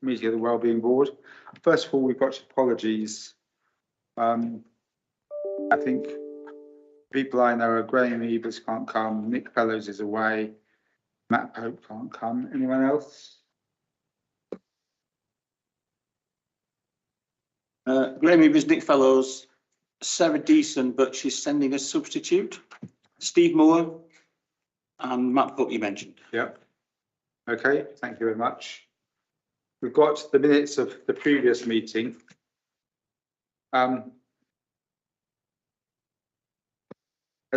meeting of the Wellbeing Board. First of all, we've got apologies. I think people I know are Graham Ebers can't come, Nick Fellows is away, Matt Pope can't come. Anyone else? Graham Ebers, Nick Fellows, Sarah Deason, but she's sending a substitute. Steve Moore and Matt Pope, you mentioned. Yep. Okay, thank you very much. We've got the minutes of the previous meeting. Has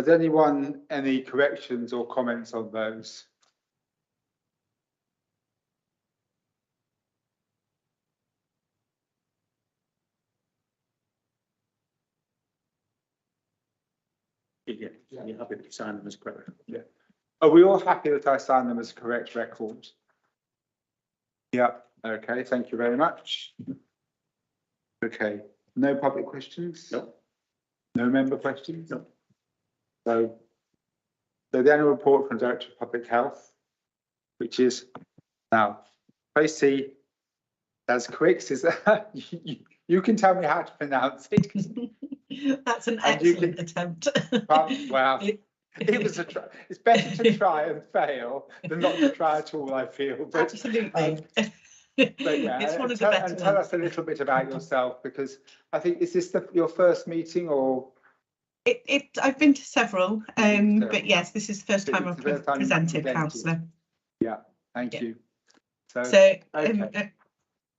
anyone any corrections or comments on those? Yeah, you're happy to sign them as correct. Yeah. Are we all happy that I sign them as correct records? Yeah. Okay, thank you very much. Okay, no public questions? No. No member questions? No. So the annual report from the Director of Public Health, which is now, Tracy, that's correct, is that you can tell me how to pronounce it. That's an excellent attempt. Wow, it was a try. It's better to try and fail than not to try at all, I feel. But, absolutely. But yeah, it's one of the better. And tell us a little bit about yourself, because I think, is this your first meeting or? I've been to several, but yes, this is the first time I've presented, Councillor. Yeah, thank you. So okay.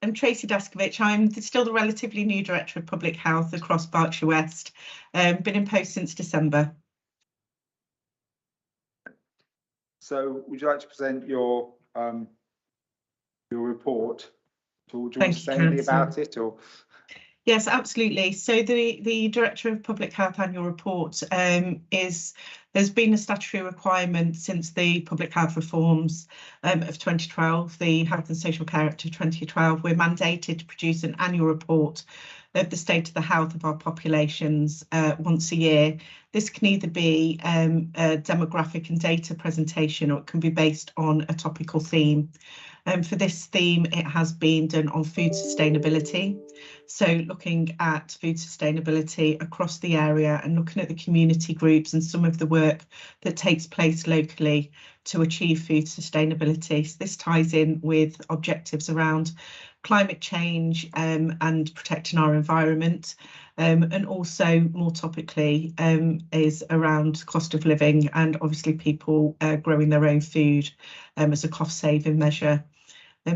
I'm Tracy Daskovich. I'm still the relatively new Director of Public Health across Berkshire West. Been in post since December. So would you like to present your report? Do you want to say anything about it, or? Yes, absolutely. So the Director of Public Health annual report there's been a statutory requirement since the public health reforms of 2012, the Health and Social Care Act of 2012. We're mandated to produce an annual report of the state of the health of our populations once a year. This can either be a demographic and data presentation, or it can be based on a topical theme. For this theme, it has been done on food sustainability. So looking at food sustainability across the area and looking at the community groups and some of the work that takes place locally to achieve food sustainability. So this ties in with objectives around climate change and protecting our environment. And also more topically is around cost of living and obviously people growing their own food as a cost saving measure.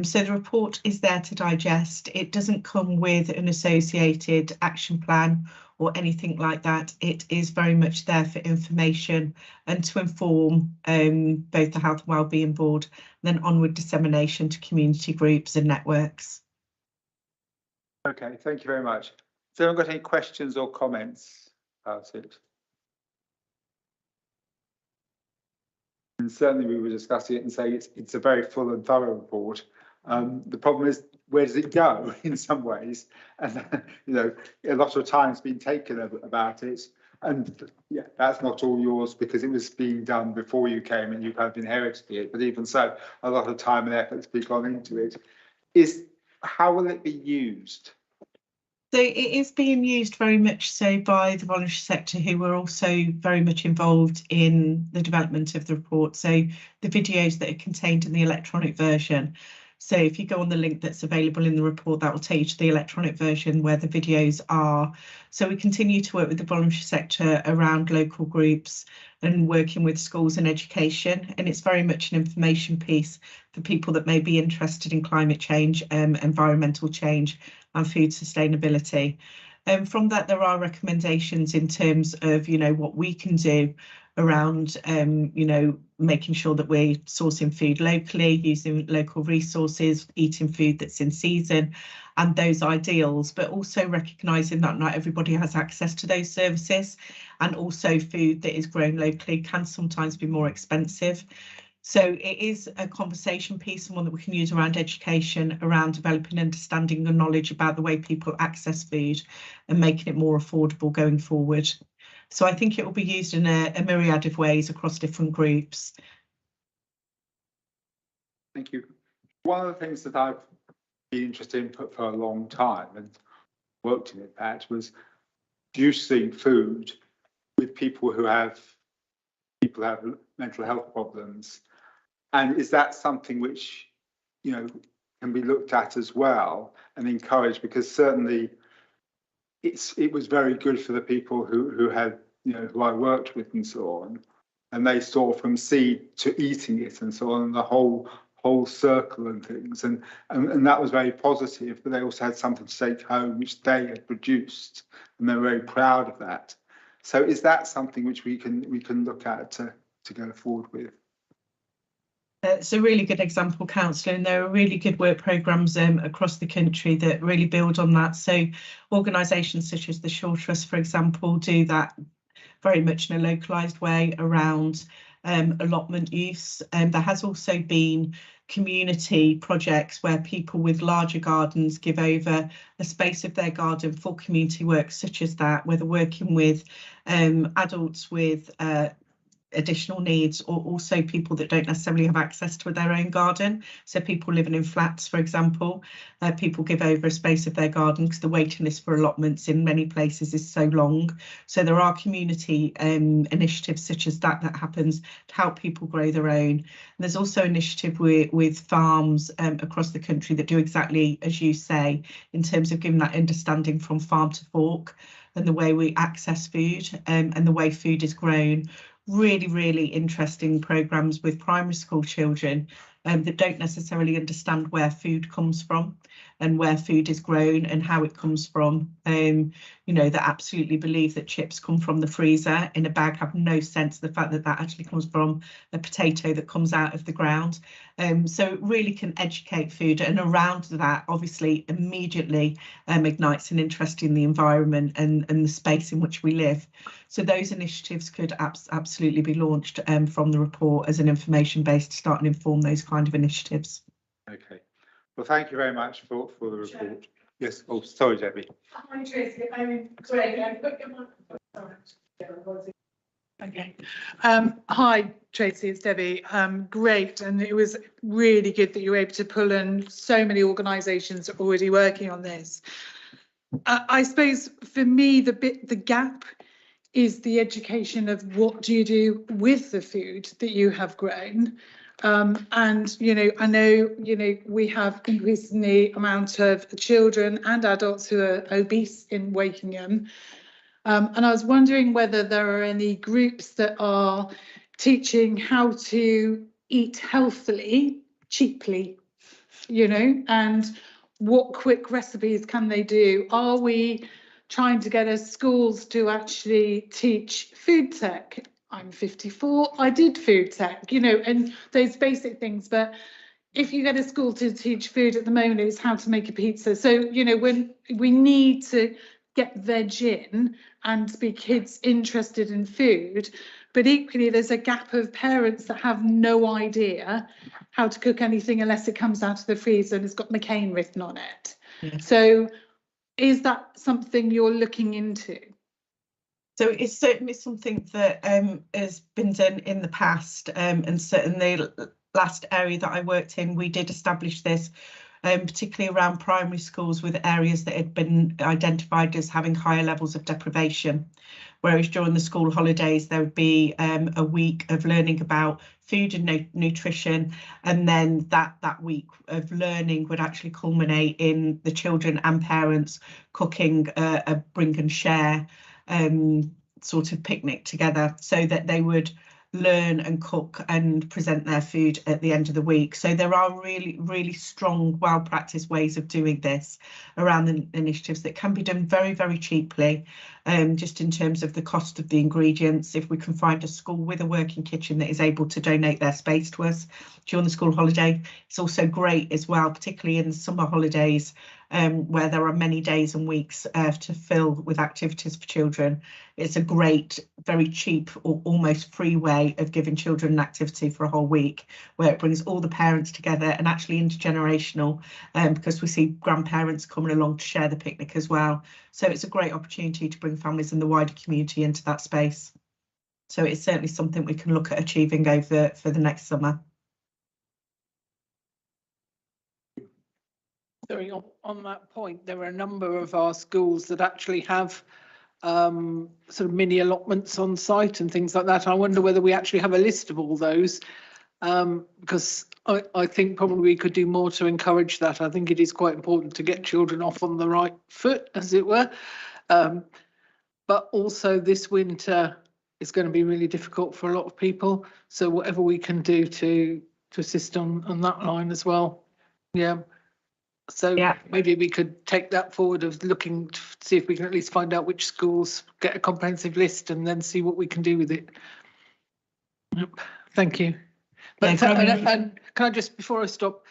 So the report is there to digest. It doesn't come with an associated action plan or anything like that. It is very much there for information and to inform both the Health and Wellbeing Board, and then onward dissemination to community groups and networks. Okay, thank you very much. Has anyone got any questions or comments about it? And certainly we were discussing it and saying it's a very full and thorough report. The problem is, where does it go in some ways? And you know, a lot of time's been taken about it. And yeah, that's not all yours because it was being done before you came and you kind of inherited it. But even so, a lot of time and effort has been gone into it. How will it be used? So it is being used very much so by the voluntary sector, who were also very much involved in the development of the report. So the videos that are contained in the electronic version. So if you go on the link that's available in the report, that will take you to the electronic version where the videos are. So we continue to work with the voluntary sector around local groups and working with schools and education. And it's very much an information piece for people that may be interested in climate change, environmental change and food sustainability. From that, there are recommendations in terms of, you know, what we can do around, you know, making sure that we're sourcing food locally, using local resources, eating food that's in season and those ideals, but also recognising that not everybody has access to those services, and also food that is grown locally can sometimes be more expensive. So it is a conversation piece and one that we can use around education, around developing understanding and knowledge about the way people access food and making it more affordable going forward. So I think it will be used in a myriad of ways across different groups. Thank you. One of the things that I've been interested in for a long time and worked in it was producing food with people who have mental health problems. And is that something which, you know, can be looked at as well and encouraged? Because certainly it was very good for the people who had, you know, who I worked with and so on, and they saw from seed to eating it and so on, and the whole circle and things, and that was very positive. But they also had something to take home which they had produced, and they were very proud of that. So is that something which we can look at to go forward with? It's a really good example, Councillor, and there are really good work programmes across the country that really build on that. So organisations such as the Shaw Trust, for example, do that very much in a localised way around allotment use. And there has also been community projects where people with larger gardens give over a space of their garden for community work such as that, whether working with adults with additional needs, or also people that don't necessarily have access to their own garden. So people living in flats, for example, people give over a space of their garden because the waiting list for allotments in many places is so long. So there are community initiatives such as that happens to help people grow their own. And there's also initiative with farms across the country that do exactly as you say, in terms of giving that understanding from farm to fork and the way we access food and the way food is grown. Really interesting programmes with primary school children that don't necessarily understand where food comes from and where food is grown and how it comes from. You know, that absolutely believe that chips come from the freezer in a bag, have no sense of the fact that that actually comes from a potato that comes out of the ground. So it really can educate food, and around that obviously immediately ignites an interest in the environment and the space in which we live. So those initiatives could absolutely be launched from the report as an information base to start and inform those kind of initiatives. Okay, well, thank you very much for the report. Sure. Yes, oh, sorry, Debbie. Hi, Tracy. I'm Greg. I've got your okay. Hi, Tracy, it's Debbie. Great, and it was really good that you were able to pull in so many organisations already working on this. I suppose for me, the gap is the education of what do you do with the food that you have grown. And, you know, I know, you know, we have increasing the amount of children and adults who are obese in Wokingham. And I was wondering whether there are any groups that are teaching how to eat healthily, cheaply, you know, and what quick recipes can they do? Are we trying to get us schools to actually teach food tech? I'm 54, I did food tech, you know, and those basic things. But if you get a school to teach food at the moment, it's how to make a pizza. So, you know, when we need to get veg in and be kids interested in food, but equally there's a gap of parents that have no idea how to cook anything unless it comes out of the freezer and it's got McCain written on it. Yeah. So is that something you're looking into? So it's certainly something that has been done in the past, and certainly the last area that I worked in, we did establish this, particularly around primary schools with areas that had been identified as having higher levels of deprivation. Whereas during the school holidays, there would be a week of learning about food and nutrition, and then that week of learning would actually culminate in the children and parents cooking a bring and share sort of picnic together, so that they would learn and cook and present their food at the end of the week. So there are really strong, well-practiced ways of doing this around the initiatives that can be done very cheaply, just in terms of the cost of the ingredients. If we can find a school with a working kitchen that is able to donate their space to us during the school holiday, it's also great as well, particularly in the summer holidays, where there are many days and weeks to fill with activities for children. It's a great, very cheap or almost free way of giving children an activity for a whole week, where it brings all the parents together and actually intergenerational, because we see grandparents coming along to share the picnic as well. So it's a great opportunity to bring families in the wider community into that space. So it's certainly something we can look at achieving for the next summer. Sorry, on that point, there are a number of our schools that actually have sort of mini allotments on site and things like that. I wonder whether we actually have a list of all those, because I think probably we could do more to encourage that. I think it is quite important to get children off on the right foot, as it were. But also this winter is going to be really difficult for a lot of people. So whatever we can do to assist on that line as well. Yeah. So Yeah. maybe we could take that forward of looking to see if we can at least find out which schools, get a comprehensive list and then see what we can do with it. Yep. Thank you. But and can I just, before I stop,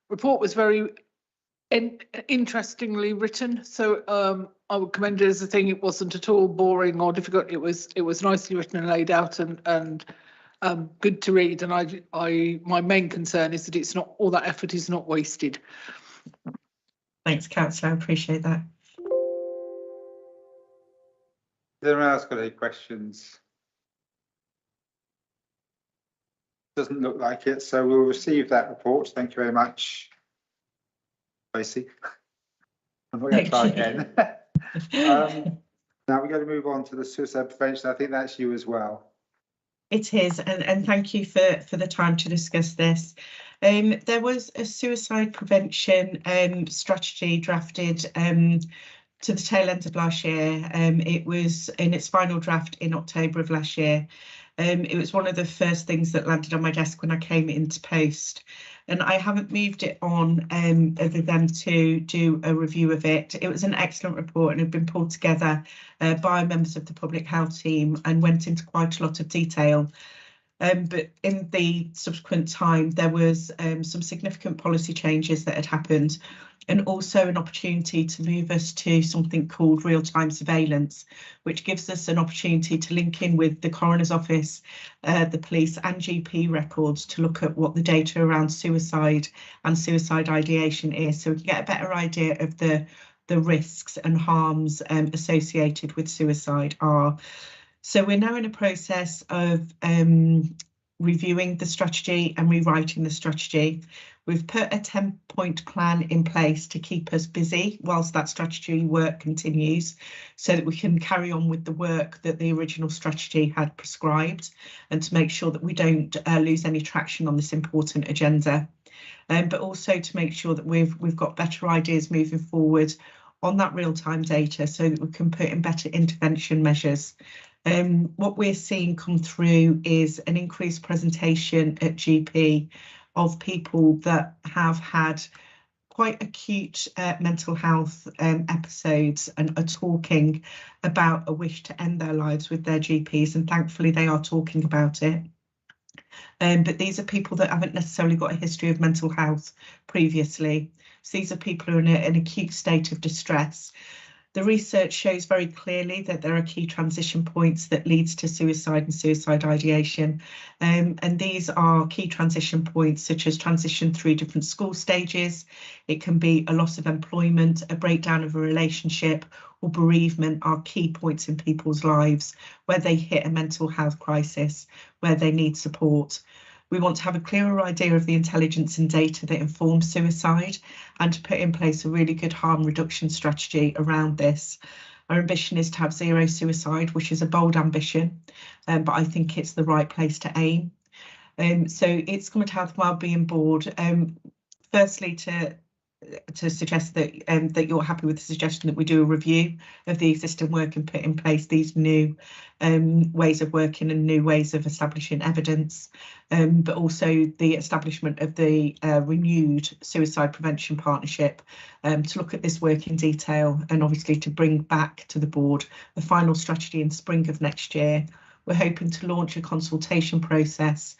report was very interestingly written. So I would commend it as a thing. It wasn't at all boring or difficult. It was nicely written and laid out and good to read. And my main concern is that it's not, all that effort is not wasted. Thanks, Councillor. I appreciate that. Has anyone else got any questions? Doesn't look like it, so we'll receive that report. Thank you very much, Tracy. I'm not going to try again. Now we're going to move on to the suicide prevention. I think that's you as well. It is, and thank you for the time to discuss this. There was a suicide prevention strategy drafted to the tail end of last year. It was in its final draft in October of last year. It was one of the first things that landed on my desk when I came into post, and I haven't moved it on other than to do a review of it. It was an excellent report and had been pulled together by members of the public health team and went into quite a lot of detail. But in the subsequent time, there was some significant policy changes that had happened, and also an opportunity to move us to something called real-time surveillance, which gives us an opportunity to link in with the coroner's office, the police and GP records to look at what the data around suicide and suicide ideation is, so we can get a better idea of the risks and harms associated with suicide are. So we're now in a process of reviewing the strategy and rewriting the strategy. We've put a 10-point plan in place to keep us busy whilst that strategy work continues, so that we can carry on with the work that the original strategy had prescribed, and to make sure that we don't lose any traction on this important agenda. But also to make sure that we've got better ideas moving forward on that real-time data, so that we can put in better intervention measures. What we're seeing come through is an increased presentation at GP of people that have had quite acute mental health episodes and are talking about a wish to end their lives with their GPs, and thankfully they are talking about it. But these are people that haven't necessarily got a history of mental health previously. So these are people who are in an acute state of distress. The research shows very clearly that there are key transition points that leads to suicide and suicide ideation. And these are key transition points such as transition through different school stages. It can be a loss of employment, a breakdown of a relationship, or bereavement are key points in people's lives where they hit a mental health crisis, where they need support. We want to have a clearer idea of the intelligence and data that informs suicide, and to put in place a really good harm reduction strategy around this. Our ambition is to have zero suicide, which is a bold ambition, but I think it's the right place to aim. So it's Commonwealth Health and Wellbeing Board, firstly to suggest that that you're happy with the suggestion that we do a review of the existing work and put in place these new ways of working and new ways of establishing evidence, but also the establishment of the renewed suicide prevention partnership to look at this work in detail, and obviously to bring back to the board the final strategy in spring of next year. We're hoping to launch a consultation process,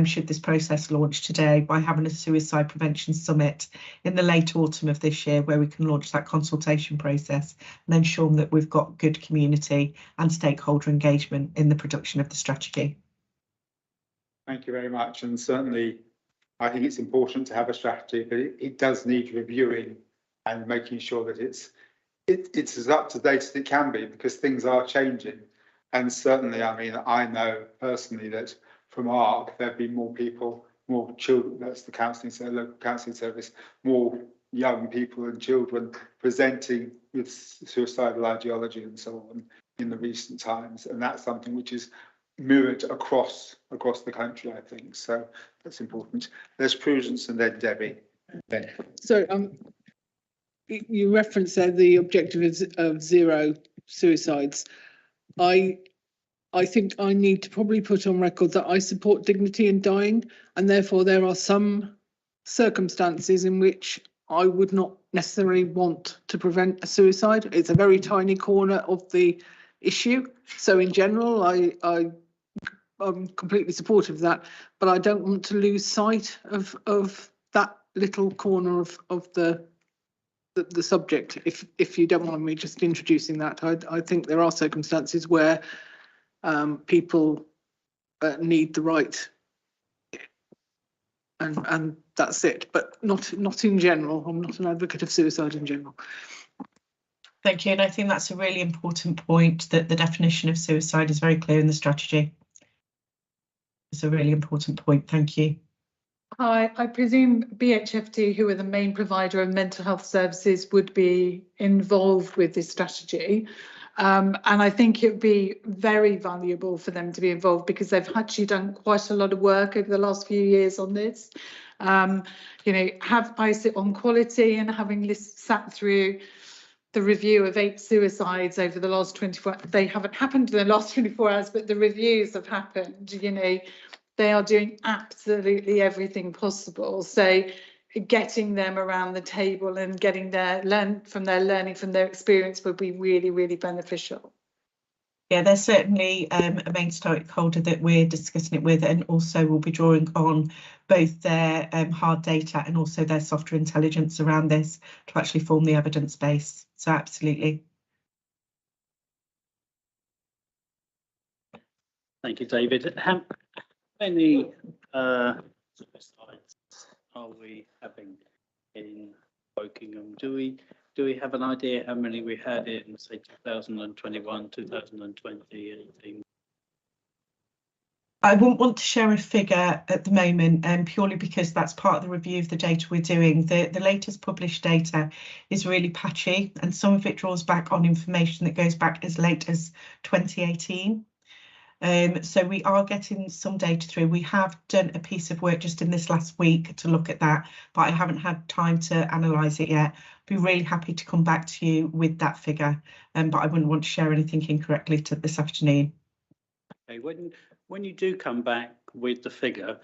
should this process launch today, by having a suicide prevention summit in the late autumn of this year, where we can launch that consultation process and ensure that we've got good community and stakeholder engagement in the production of the strategy. Thank you very much. And certainly, I think it's important to have a strategy, but it does need reviewing and making sure that it's as up to date as it can be, because things are changing. And certainly, I mean, I know personally that from ARC, there have been more people, more children, that's the counselling, local counselling service, more young people and children presenting with suicidal ideology and so on in the recent times, and that's something which is mirrored across the country, I think. So that's important. There's Prudence and then Debbie. Ben. So you referenced there the objective of zero suicides. I think I need to probably put on record that I support dignity in dying, and therefore there are some circumstances in which I would not necessarily want to prevent a suicide. It's a very tiny corner of the issue. So in general, I'm completely supportive of that, but I don't want to lose sight of that little corner of the subject. If you don't mind me just introducing that, I think there are circumstances where people need the right, and that's it, but not in general. I'm not an advocate of suicide in general. Thank you, and I think that's a really important point, that the definition of suicide is very clear in the strategy. It's a really important point. Thank you. Hi, I presume BHFT, who are the main provider of mental health services, would be involved with this strategy. And I think it would be very valuable for them to be involved, because they've actually done quite a lot of work over the last few years on this. You know, I sit on quality, and having sat through the review of 8 suicides over the last 24, they haven't happened in the last 24 hours, but the reviews have happened. You know, they are doing absolutely everything possible. So getting them around the table and getting learning from their experience would be really, really beneficial. Yeah, there's certainly a main stakeholder that we're discussing it with, and also we'll be drawing on both their hard data and also their software intelligence around this to actually form the evidence base. So absolutely. Thank you, David. How many suicides are we having in Wokingham? Do we have an idea how many we had in, say, 2021, 2020, 18? I wouldn't want to share a figure at the moment, purely because that's part of the review of the data we're doing. The latest published data is really patchy, and some of it draws back on information that goes back as late as 2018. So we are getting some data through. We have done a piece of work just in this last week to look at that, but I haven't had time to analyse it yet. Be really happy to come back to you with that figure, but I wouldn't want to share anything incorrectly this afternoon. Okay, when you do come back with the figure,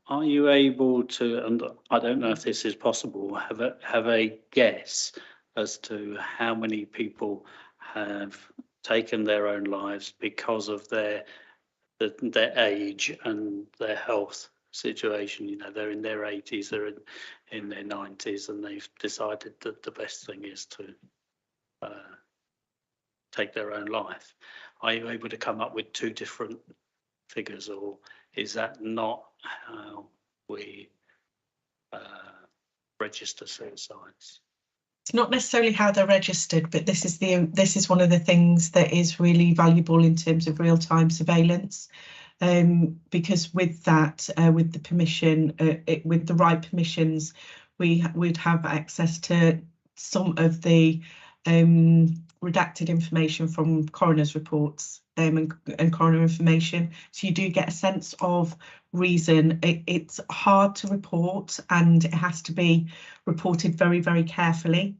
are you able to, and I don't know if this is possible, have a guess as to how many people have taken their own lives because of their age and their health situation? You know, they're in their 80s, they're in their 90s, and they've decided that the best thing is to take their own life. Are you able to come up with 2 different figures, or is that not how we register suicides? It's not necessarily how they're registered, but this is one of the things that is really valuable in terms of real-time surveillance, because with that, with the permission, with the right permissions, we'd have access to some of the redacted information from coroner's reports and coroner information. So you do get a sense of reason. It's hard to report, and it has to be reported very, very carefully,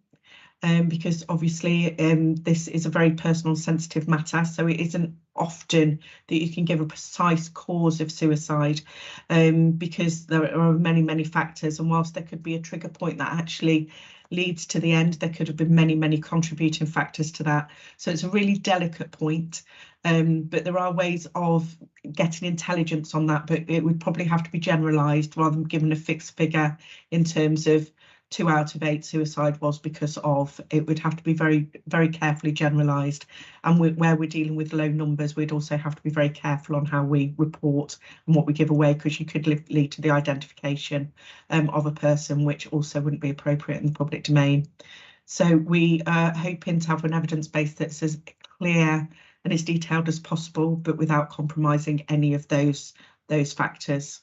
because obviously this is a very personal, sensitive matter. So it isn't often that you can give a precise cause of suicide, because there are many, many factors. And whilst there could be a trigger point that actually leads to the end, there could have been many, many contributing factors to that. So it's a really delicate point, but there are ways of getting intelligence on that, but it would probably have to be generalised rather than given a fixed figure in terms of 2 out of 8 suicide was because of. It would have to be very, very carefully generalised, and where we're dealing with low numbers, we'd also have to be very careful on how we report and what we give away, because you could lead to the identification of a person, which also wouldn't be appropriate in the public domain. So we are hoping to have an evidence base that's as clear and as detailed as possible, but without compromising any of those factors.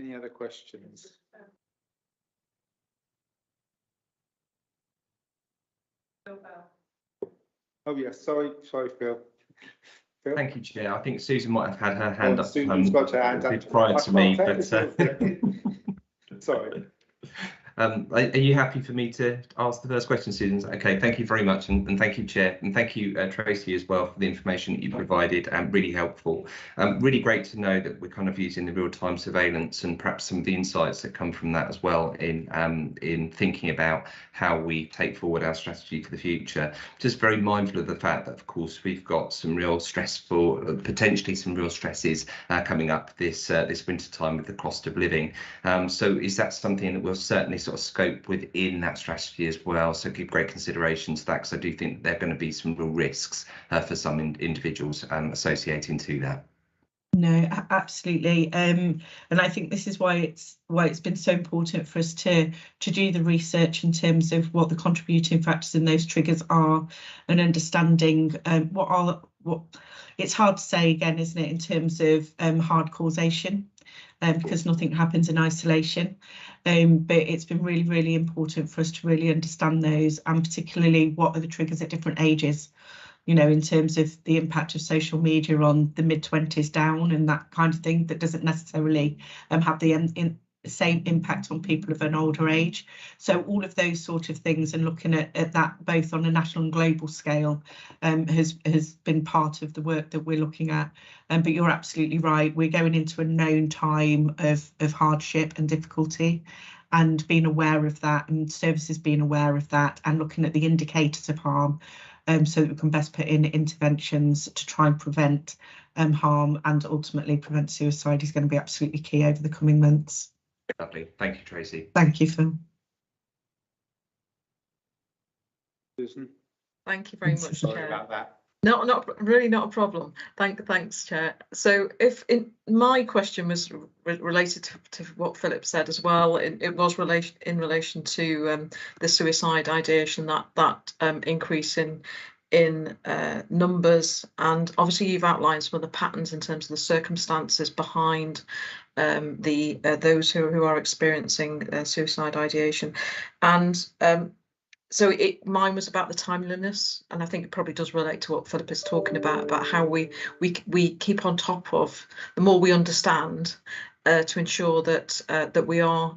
Any other questions? Oh, yes, sorry, Phil. Phil? Thank you, Chair. I think Susan might have had her hand up Susan's got her hand a up. bit prior to me, but Sorry. are you happy for me to ask the first question, Susan? Okay, thank you very much, and thank you, Chair, and thank you, Tracy, as well, for the information that you provided, and really helpful. Really great to know that we're kind of using the real-time surveillance and perhaps some of the insights that come from that as well in thinking about how we take forward our strategy for the future. Just very mindful of the fact that, of course, we've got some real stressful, potentially some real stresses coming up this winter time with the cost of living. So is that something that we'll certainly sort of scope within that strategy as well? So give great consideration to that, because I do think there are going to be some real risks for some individuals associating to that. No, absolutely. And I think this is why it's been so important for us to do the research in terms of what the contributing factors and those triggers are, and understanding what it's hard to say again, isn't it, in terms of hard causation, because nothing happens in isolation. But it's been really, really important for us to really understand those, and particularly what are the triggers at different ages. You know, in terms of the impact of social media on the mid-20s down and that kind of thing, that doesn't necessarily have the same impact on people of an older age. So all of those sort of things, and looking at that both on a national and global scale has been part of the work that we're looking at. But you're absolutely right, we're going into a known time of hardship and difficulty, and being aware of that, and services being aware of that, and looking at the indicators of harm, so that we can best put in interventions to try and prevent harm and ultimately prevent suicide is going to be absolutely key over the coming months. Lovely. Thank you, Tracy. Thank you, Phil. Susan? Thank you very much, Sorry Chair. about that. Not really, not a problem. Thanks, Chair. So my question was related to what Philip said as well. It was in relation to the suicide ideation, that increase in numbers, and obviously you've outlined some of the patterns in terms of the circumstances behind those who are experiencing suicide ideation, and so mine was about the timeliness, and I think it probably does relate to what Philip is talking about how we keep on top of, the more we understand, to ensure that we are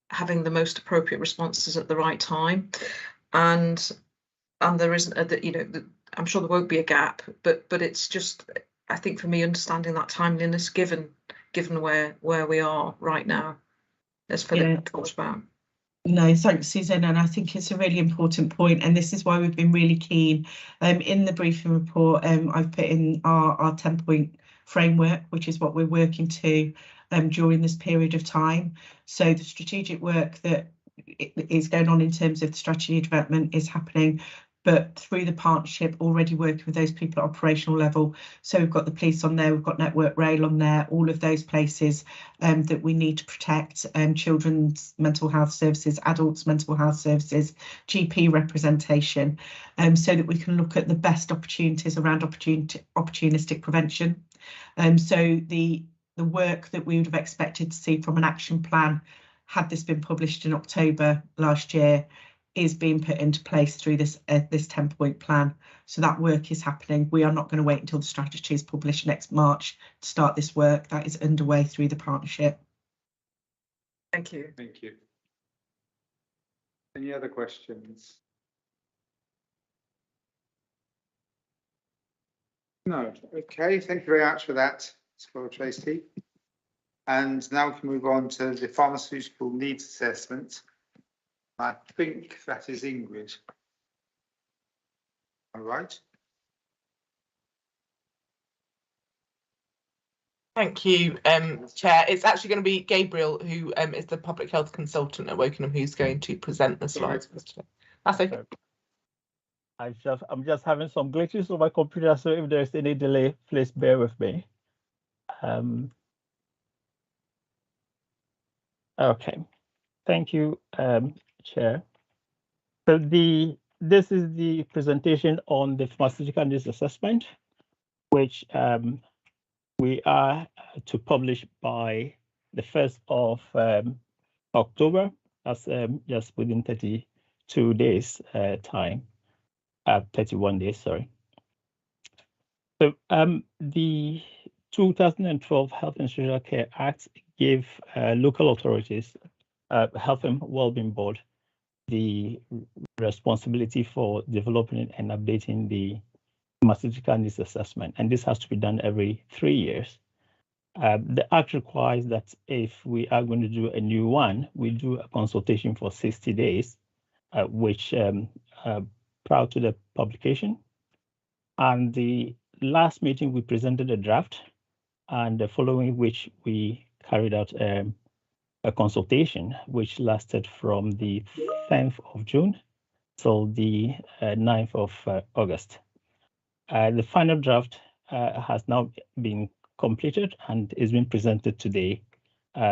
having the most appropriate responses at the right time, and there isn't I'm sure there won't be a gap, but it's just, I think for me, understanding that timeliness given where we are right now, as Philip talked about. No, thanks, Susan, and I think it's a really important point, and this is why we've been really keen. In the briefing report, I've put in our 10-point framework, which is what we're working to during this period of time. So the strategic work that is going on in terms of the strategy development is happening, but through the partnership, already working with those people at operational level. So we've got the police on there, we've got Network Rail on there, all of those places that we need to protect, children's mental health services, adults mental health services, GP representation, so that we can look at the best opportunities around opportunistic prevention. So the work that we would have expected to see from an action plan, had this been published in October last year, is being put into place through this 10-point plan. So that work is happening. We are not going to wait until the strategy is published next March to start this work. That is underway through the partnership. Thank you. Thank you. Any other questions? No. Okay, thank you very much for that, Tracy. And now we can move on to the pharmaceutical needs assessment. I think that is Ingrid. All right. Thank you, Chair. It's actually going to be Gabriel, who is the public health consultant at Wokingham, who's going to present the slides for us today. That's okay. I'm just having some glitches on my computer, so if there's any delay, please bear with me. Okay, thank you, Chair. So this is the presentation on the pharmaceutical needs assessment, which we are to publish by the 1st of October. That's just within 32 days time, 31 days, sorry. So the 2012 Health and Social Care Act gave local authorities, Health and Wellbeing Board, the responsibility for developing and updating the pharmaceutical needs assessment, and this has to be done every 3 years. The Act requires that if we are going to do a new one, we do a consultation for 60 days, which prior to the publication. And the last meeting, we presented a draft, and the following which we carried out a consultation, which lasted from the 10th of June till the 9th of August. The final draft has now been completed and is being presented today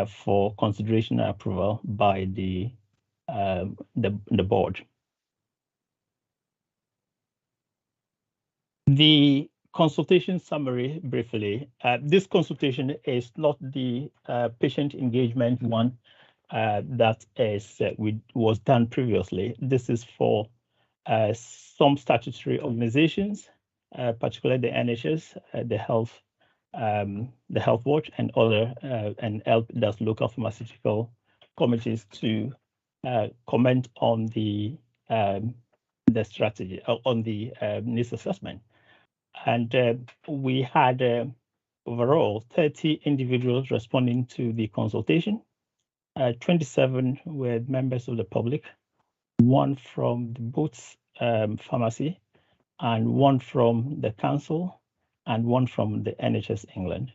for consideration and approval by the board. The consultation summary briefly. This consultation is not the patient engagement one that was done previously. This is for some statutory organizations, particularly the NHS, the Health Watch, and other and that's local pharmaceutical committees to comment on the strategy on the needs assessment. And we had overall 30 individuals responding to the consultation. 27 were members of the public, 1 from the Boots Pharmacy, and 1 from the council, and 1 from the NHS England.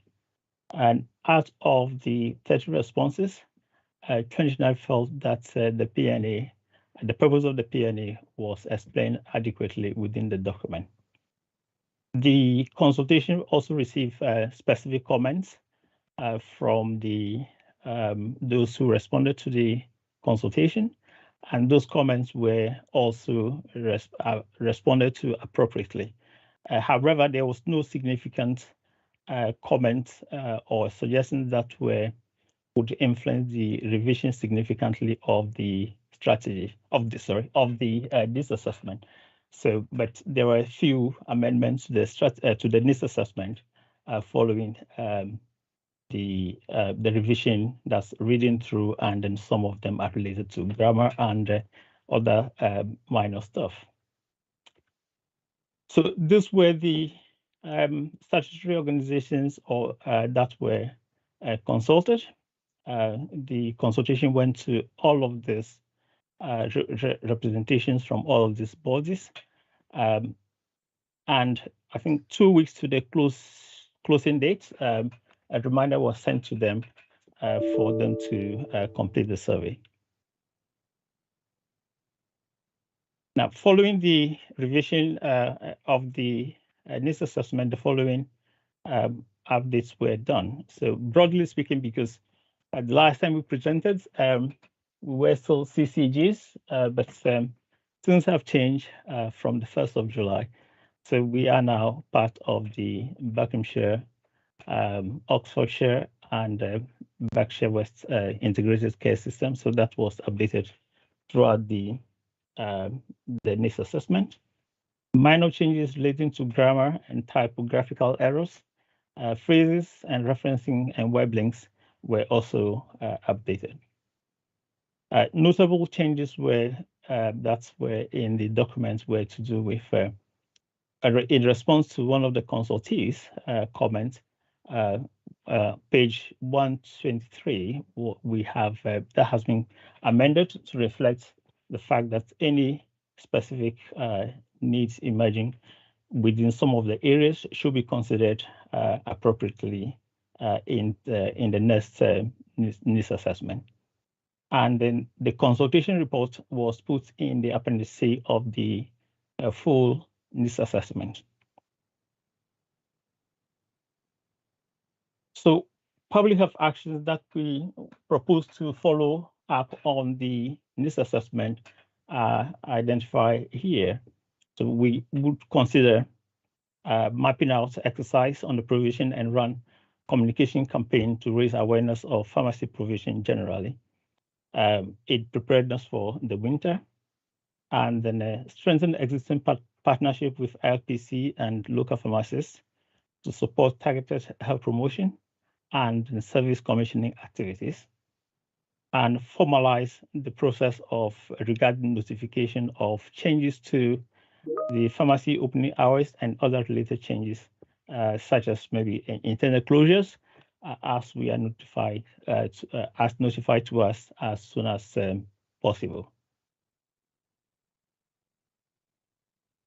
And out of the 30 responses, 29 felt that the PNA, the purpose of the PNA was explained adequately within the document. The consultation also received specific comments from those who responded to the consultation, and those comments were also responded to appropriately. However, there was no significant comments or suggestions that would influence the revision significantly of the strategy of the needs assessment. So, but there were a few amendments to the needs assessment following the revision that's reading through, and then some of them are related to grammar and other minor stuff. So these were the statutory organizations that were consulted. The consultation went to all of these representations from all of these bodies. And I think 2 weeks to the closing date, a reminder was sent to them for them to complete the survey. Now, following the revision of the needs assessment, the following updates were done. So broadly speaking, because the last time we presented, we were still CCGs, but things have changed from the 1st of July. So we are now part of the Buckinghamshire, Oxfordshire, and Berkshire West integrated care system. So that was updated throughout the needs assessment. Minor changes relating to grammar and typographical errors, phrases and referencing and web links were also updated. Notable changes that were in the documents were to do with, in response to one of the consultees' comments, page 123, we have that has been amended to reflect the fact that any specific needs emerging within some of the areas should be considered appropriately in the next needs assessment. And then the consultation report was put in the appendix C of the full needs assessment. So public health actions that we propose to follow up on the needs assessment are identified here. So we would consider mapping out exercise on the provision and run communication campaign to raise awareness of pharmacy provision generally, aid preparedness for the winter, and then strengthen existing partnership with LPC and local pharmacists to support targeted health promotion and service commissioning activities, and formalize the process of regarding notification of changes to the pharmacy opening hours and other related changes, such as maybe internal closures, as we are notified, as notified to us as soon as possible.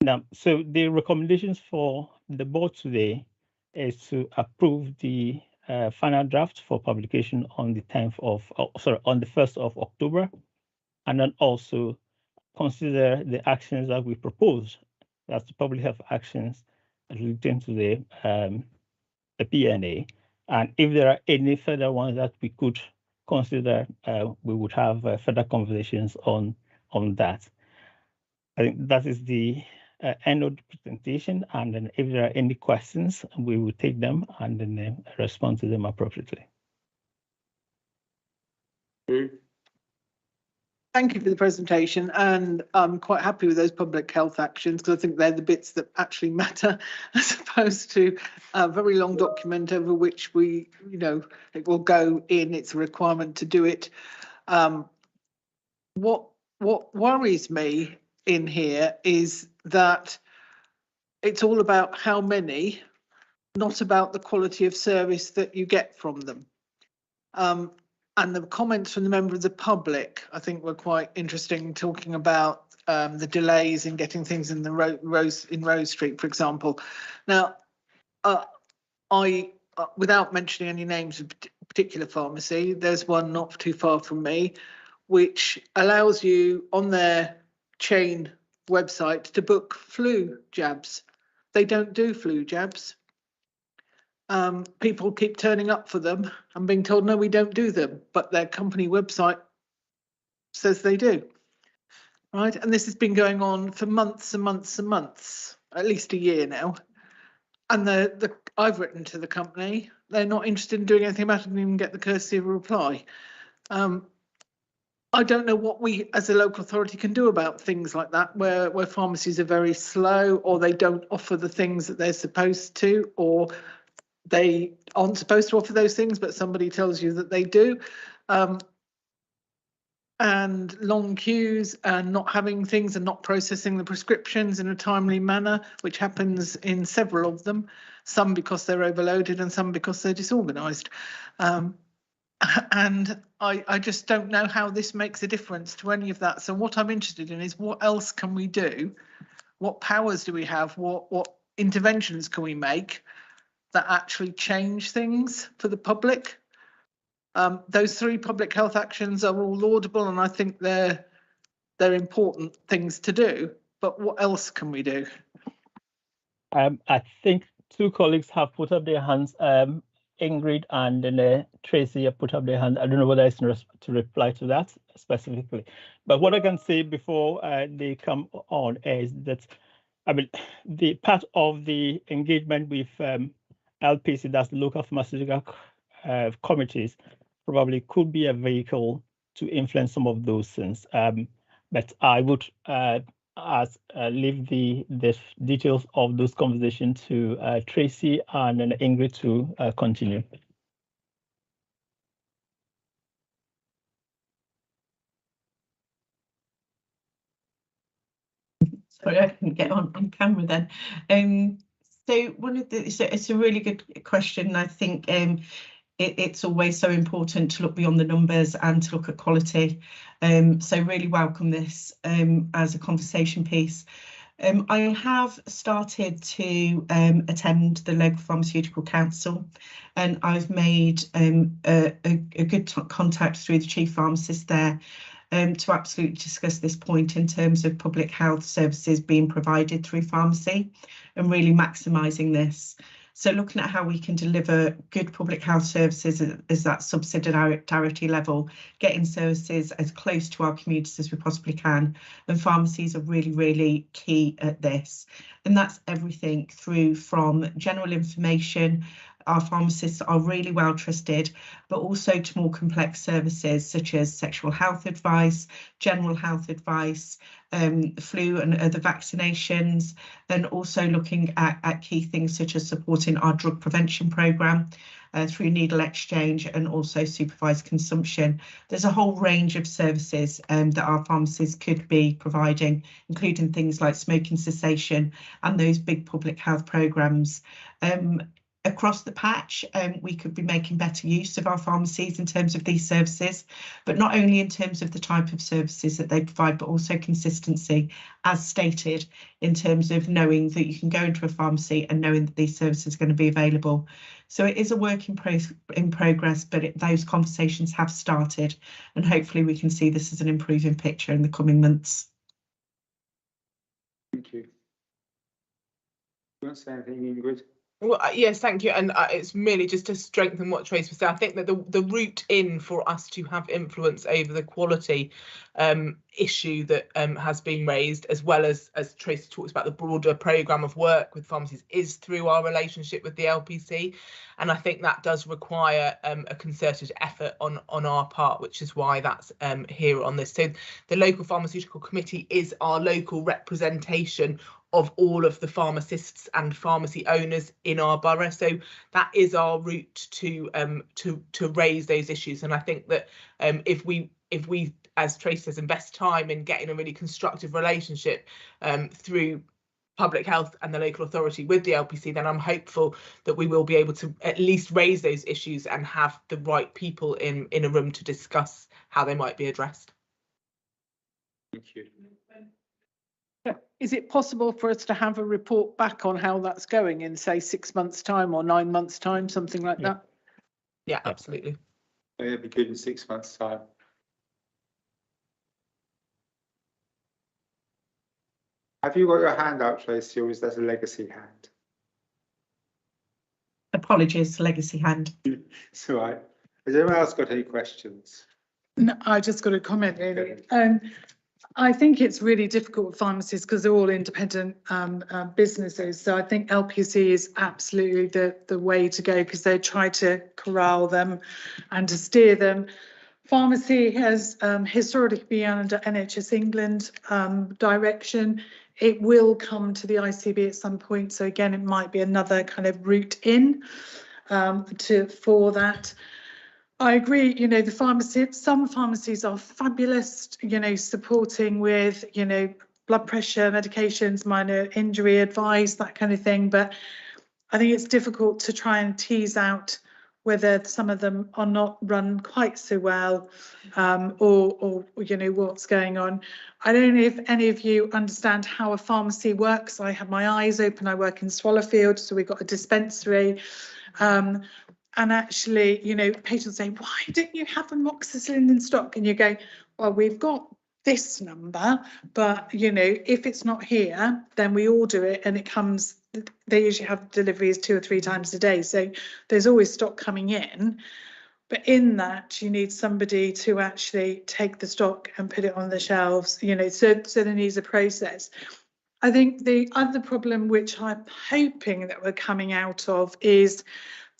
Now, so the recommendations for the board today is to approve the final draft for publication on the 10th of, on the 1st of October, and then also consider the actions that we propose, that's the public health actions relating to the PNA. And if there are any further ones that we could consider, we would have further conversations on that. I think that is the end of the presentation, and then if there are any questions, we will take them and then respond to them appropriately. Thank you for the presentation, and I'm quite happy with those public health actions because I think they're the bits that actually matter, as opposed to a very long document over which we, you know, it will go in. It's a requirement to do it. What worries me in here is that it's all about how many, not about the quality of service that you get from them. And the comments from the member of the public, I think, were quite interesting, talking about the delays in getting things in the Rose Street, for example. Now, without mentioning any names of particular pharmacy, there's one not too far from me, which allows you on their chain website to book flu jabs. They don't do flu jabs. People keep turning up for them and being told, no, we don't do them, but their company website says they do, right? And this has been going on for months and months and months, at least a year now. And I've written to the company, they're not interested in doing anything about it and even get the courtesy of a reply. I don't know what we as a local authority can do about things like that, where pharmacies are very slow, or they don't offer the things that they're supposed to, or they aren't supposed to offer those things, but somebody tells you that they do. And long queues and not having things and not processing the prescriptions in a timely manner, which happens in several of them, some because they're overloaded and some because they're disorganised. And I just don't know how this makes a difference to any of that. So what I'm interested in is what else can we do? What powers do we have? What interventions can we make that actually change things for the public? Those 3 public health actions are all laudable, and I think they're important things to do. But what else can we do? I think 2 colleagues have put up their hands. Ingrid and then Tracy have put up their hand. I don't know whether it's to reply to that specifically, but what I can say before they come on is that, I mean, the part of the engagement with LPC, that's the local pharmaceutical committees, probably could be a vehicle to influence some of those things. But I would leave the details of those conversations to Tracy and then Ingrid to continue. Sorry, I couldn't get on camera then. So it's a really good question. I think it's always so important to look beyond the numbers and to look at quality. So really welcome this as a conversation piece. I have started to attend the local pharmaceutical council, and I've made a good contact through the chief pharmacist there to absolutely discuss this point in terms of public health services being provided through pharmacy and really maximising this. So looking at how we can deliver good public health services as that subsidiarity level, getting services as close to our communities as we possibly can. And pharmacies are really, really key at this. And that's everything through from general information our pharmacists are really well trusted, but also to more complex services such as sexual health advice, general health advice, flu and other vaccinations, and also looking at key things such as supporting our drug prevention programme through needle exchange and also supervised consumption. There's a whole range of services that our pharmacists could be providing, including things like smoking cessation and those big public health programmes. Across the patch, we could be making better use of our pharmacies in terms of these services, but not only in terms of the type of services that they provide, but also consistency, as stated, in terms of knowing that you can go into a pharmacy and knowing that these services are going to be available. So it is a work in progress, but those conversations have started, and hopefully we can see this as an improving picture in the coming months. Thank you. You want to say anything, Ingrid? Well, yes, thank you. And it's merely just to strengthen what Trace was saying. I think that the route in for us to have influence over the quality issue that has been raised, as well as Trace talks about the broader programme of work with pharmacies, is through our relationship with the LPC. And I think that does require a concerted effort on our part, which is why that's here on this. So the local pharmaceutical committee is our local representation of all of the pharmacists and pharmacy owners in our borough. So that is our route to raise those issues. And I think that if we, as Trace says, invest time in getting a really constructive relationship through public health and the local authority with the LPC, then I'm hopeful that we will be able to at least raise those issues and have the right people in a room to discuss how they might be addressed. Thank you. Is it possible for us to have a report back on how that's going in, say, 6 months' time or 9 months' time, something like that? Yeah, absolutely. It'd be good in 6 months' time. Have you got your hand out, Tracy, or is that a legacy hand? Apologies, legacy hand. It's all right. Has anyone else got any questions? No, I just got a comment really. I think it's really difficult with pharmacists because they're all independent businesses. So I think LPC is absolutely the way to go, because they try to corral them and to steer them. Pharmacy has historically been under NHS England direction. It will come to the ICB at some point. So again, it might be another kind of route in for that. I agree, you know, some pharmacies are fabulous, you know, supporting with, you know, blood pressure, medications, minor injury advice, that kind of thing. But I think it's difficult to try and tease out whether some of them are not run quite so well, or you know, what's going on. I don't know if any of you understand how a pharmacy works. I have my eyes open. I work in Swallowfield, so we've got a dispensary. And actually, you know, patients say, why don't you have amoxicillin in stock? And you go, well, we've got this number, but, you know, if it's not here, then we order it and it comes, they usually have deliveries 2 or 3 times a day. So there's always stock coming in. But in that, you need somebody to actually take the stock and put it on the shelves, you know, so there needs a process. I think the other problem, which I'm hoping that we're coming out of, is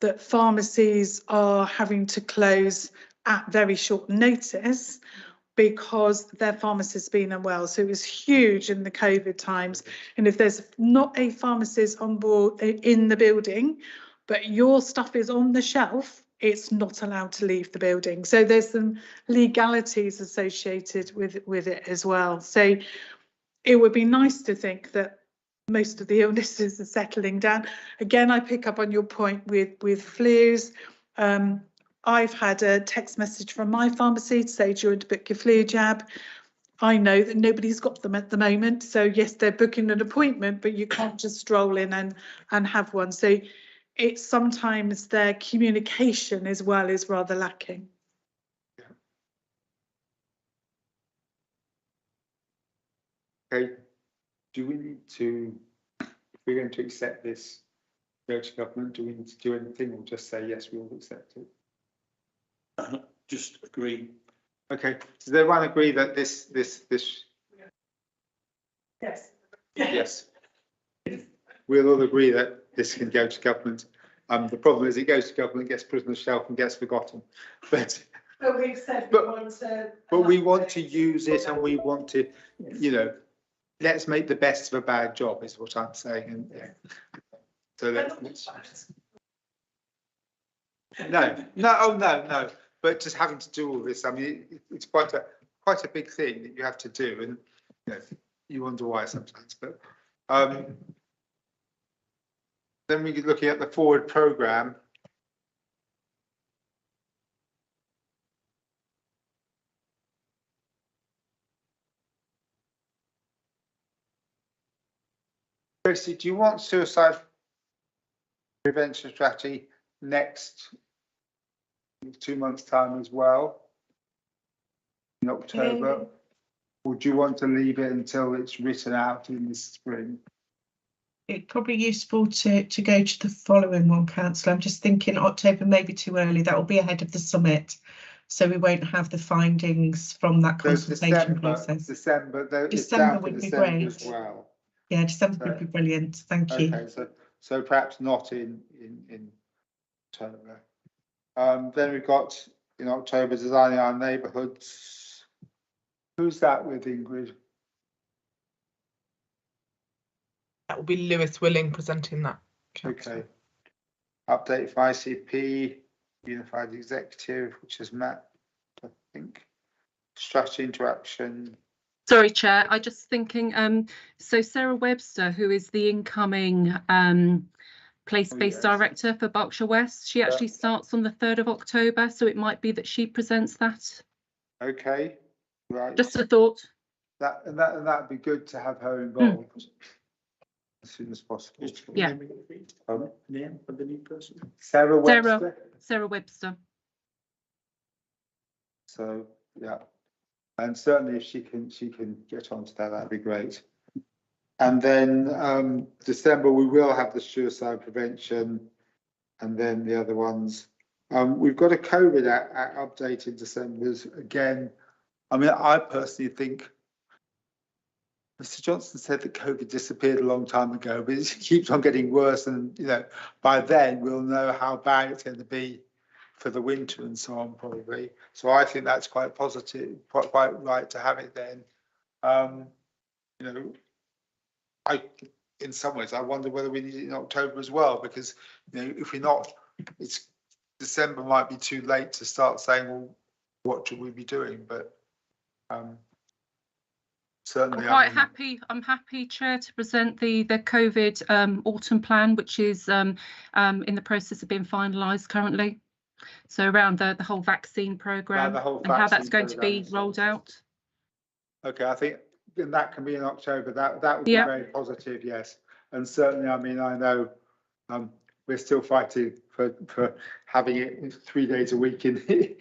that pharmacies are having to close at very short notice because their pharmacist's been unwell. So it was huge in the COVID times. And if there's not a pharmacist on board in the building, but your stuff is on the shelf, it's not allowed to leave the building. So there's some legalities associated with it as well. So it would be nice to think that most of the illnesses are settling down. Again, I pick up on your point with flus. I've had a text message from my pharmacy to say, do you want to book your flu jab? I know that nobody's got them at the moment. So yes, they're booking an appointment, but you can't just stroll in and have one. So it's sometimes their communication as well is rather lacking. Okay. Do we need to, if we're going to accept this, go to government, do we need to do anything or just say, yes, we will accept it? Just agree. Okay, does everyone agree that this? Yes. Yes. We'll all agree that this can go to government. The problem is it goes to government, gets put on the shelf and gets forgotten. But we've said we want to use it, and we want to, you know, let's make the best of a bad job is what I'm saying. And yeah. So no. But just having to do all this, I mean, it's quite a big thing that you have to do, and you know, you wonder why sometimes. But then we're looking at the forward programme. Tracy, do you want suicide prevention strategy next 2 months' time as well, in October? Or do you want to leave it until it's written out in the spring? It's probably useful to go to the following one, Councillor. I'm just thinking October may be too early. That will be ahead of the summit, so we won't have the findings from that consultation process. December would be great as well. Yeah, December would be brilliant. Thank you. Okay, so perhaps not in October. Then we've got in October designing our neighbourhoods. Who's that with, Ingrid? That will be Lewis Willing presenting that. Okay. Update for ICP, Unified Executive, which has met, I think. Strategy into action. Sorry, Chair, I just thinking, so Sarah Webster, who is the incoming place-based director for Berkshire West, she actually starts on the 3rd of October, so it might be that she presents that. Okay, right. Just a thought. That'd be good to have her involved as soon as possible. Yeah. Name for the new person? Sarah Webster. Sarah Webster. So yeah. And certainly if she can get onto that, that'd be great. And then December, we will have the suicide prevention, and then the other ones. We've got a COVID update in December again. I mean, I personally think Mr. Johnson said that COVID disappeared a long time ago, but it keeps on getting worse. And, you know, by then we'll know how bad it's going to be for the winter and so on, probably. So I think that's quite positive, quite right to have it then. You know, in some ways, I wonder whether we need it in October as well, because, you know, if we're not, it's December might be too late to start saying, well, what should we be doing? But certainly, I'm happy, Chair, to present the COVID autumn plan, which is in the process of being finalised currently. So around the whole vaccine programme and how that's going to be rolled out. Okay, I think that can be in October. That would be very positive, yes. And certainly, I mean, I know we're still fighting for having it 3 days a week in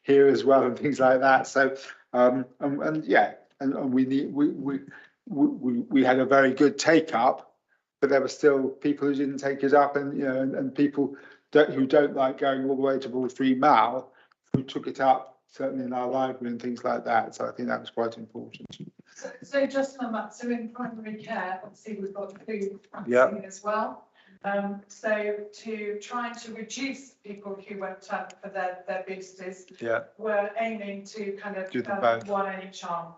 here as well and things like that. So and we need we had a very good take up, but there were still people who didn't take it up, and you know, and people who don't like going all the way to Wall 3 Mall, who took it up certainly in our library and things like that. So I think that was quite important. So just on that, so in primary care, obviously we've got the food vaccine as well. So to trying to reduce people who went up for their boosters, we're aiming to kind of do both. One in each arm.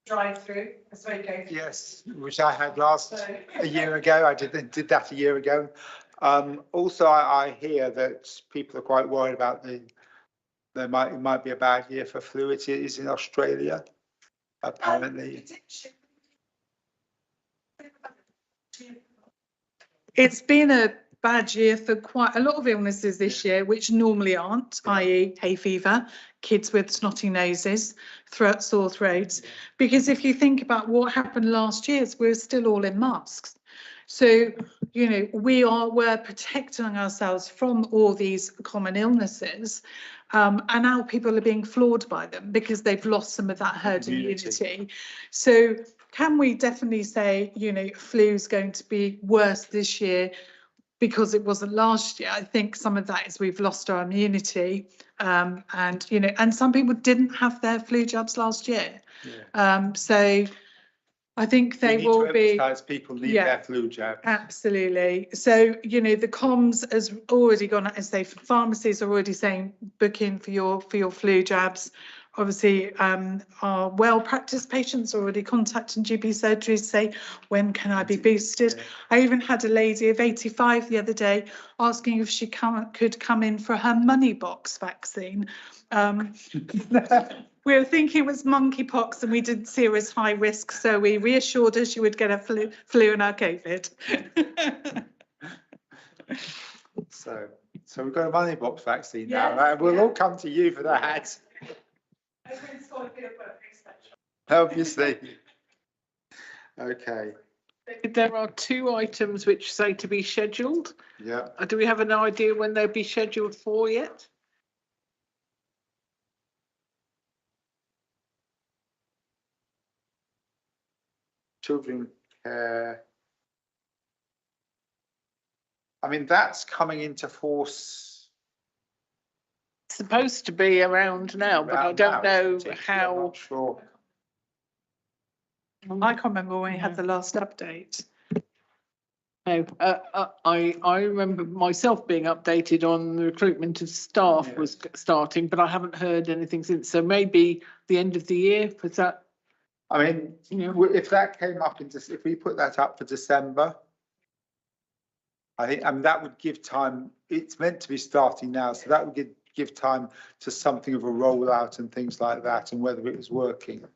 Drive through, as we go. Yes, which I had a year ago. I did that a year ago. Also, I hear that people are quite worried about it might be a bad year for flu. It is in Australia, apparently. It's been a bad year for quite a lot of illnesses this year, which normally aren't, i.e. hay fever, kids with snotty noses, sore throats. Because if you think about what happened last year, we're still all in masks. So, you know, we're protecting ourselves from all these common illnesses. And now people are being floored by them because they've lost some of that herd immunity. So can we definitely say, you know, flu's going to be worse this year because it wasn't last year? I think some of that is we've lost our immunity, and, you know, and some people didn't have their flu jabs last year. So I think they We need will to be. emphasise people need Yeah. their flu jab. Absolutely. So, you know, the comms has already gone out, as they pharmacies are already saying, book in for your flu jabs. Obviously, our well practiced patients are already contacting GP surgeries to say, when can I be boosted? Yeah. I even had a lady of 85 the other day asking if she could come in for her money box vaccine. We were thinking it was monkeypox and we didn't see her as high risk, so we reassured her she would get a flu and our COVID. So we've got a money box vaccine Yes, now, right? We'll yeah. all come to you for that. Obviously. Okay, There are 2 items which say to be scheduled. yeah. Do we have an idea when they'll be scheduled for yet? Children care. I mean, that's coming into force. It's supposed to be around now, but I don't know I'm how. not sure. I can't remember when we had the last update. No, I remember myself being updated on the recruitment of staff Yeah. was starting, but I haven't heard anything since. So maybe the end of the year, was that? I mean, if that came up if we put that up for December, I think, that would give time. It's meant to be starting now, so that would give time to something of a rollout and things like that, and whether it was working.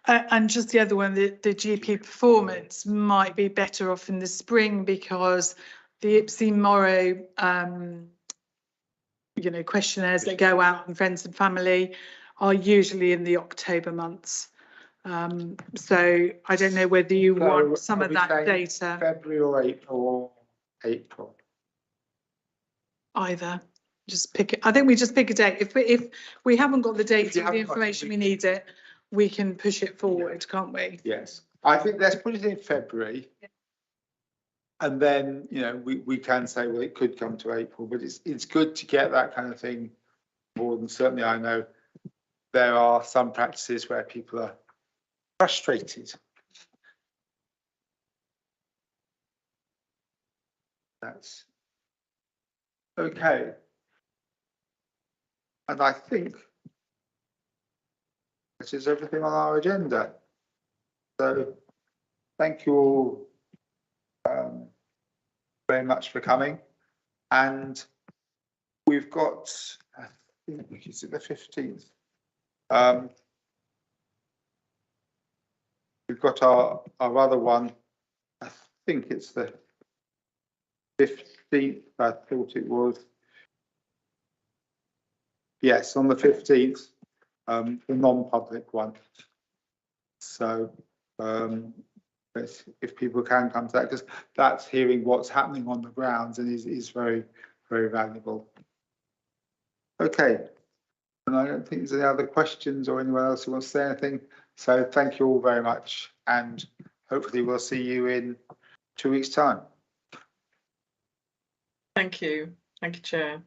And just the other one, the GP performance might be better off in the spring because the IPSI Morrow, you know, questionnaires that go out and friends and family are usually in the October months. So I don't know whether you want some of that data. February or April. Either. Just pick it. I think we just pick a date. If we haven't got the data, the information we need it, we can push it forward, can't we? Yes, I think let's put it in February. Yeah. And then, you know, we can say, well, it could come to April, but it's good to get that kind of thing forward. And certainly I know there are some practices where people are frustrated. That's okay. And I think this is everything on our agenda. So thank you all very much for coming. And we've got, I think, is it the 15th? We've got our other one. I think it's the 15th. I thought it was. Yes, on the 15th, the non-public one. So if people can come to that, because that's hearing what's happening on the grounds and is very, very valuable. Okay, and I don't think there's any other questions or anyone else who wants to say anything. So thank you all very much, and hopefully we'll see you in 2 weeks' time. Thank you. Thank you, Chair.